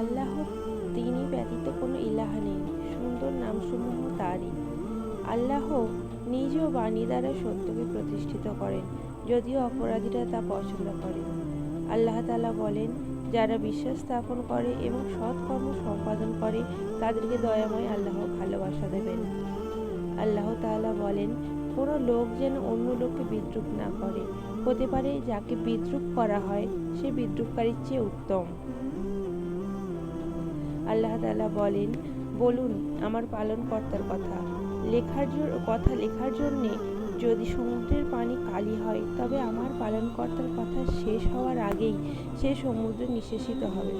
আল্লাহ তিনি ব্যতীত কোনো ইলাহা নেই, সুন্দর নামসমূহ তারই। আল্লাহ নিজ বাণী দ্বারা সত্যকে প্রতিষ্ঠিত করেন, যদিও অপরাধীরা তা পছন্দ করে না। আল্লাহ তাআলা বলেন, যারা বিশ্বাস স্থাপন করে এবং সৎকর্ম সম্পাদন করে তাদেরকে দয়াময় আল্লাহ ভালোবাসা দেবেন। আল্লাহ তাআলা বলেন, কোনো লোক যেন অন্য লোককে বিদ্রূপ না করে। হতে পারে যাকে বিদ্রূপ করা হয় সে বিদ্রূপকারীর চেয়ে উত্তম। আল্লাহ তাআলা বলেন, বলুন আমার পালনকর্তার কথা লেখার জন্যে যদি সমুদ্রের পানি কালি হয়, তবে আমার পালনকর্তার কথা শেষ হওয়ার আগেই সে সমুদ্রে নিঃশেষিত হবে।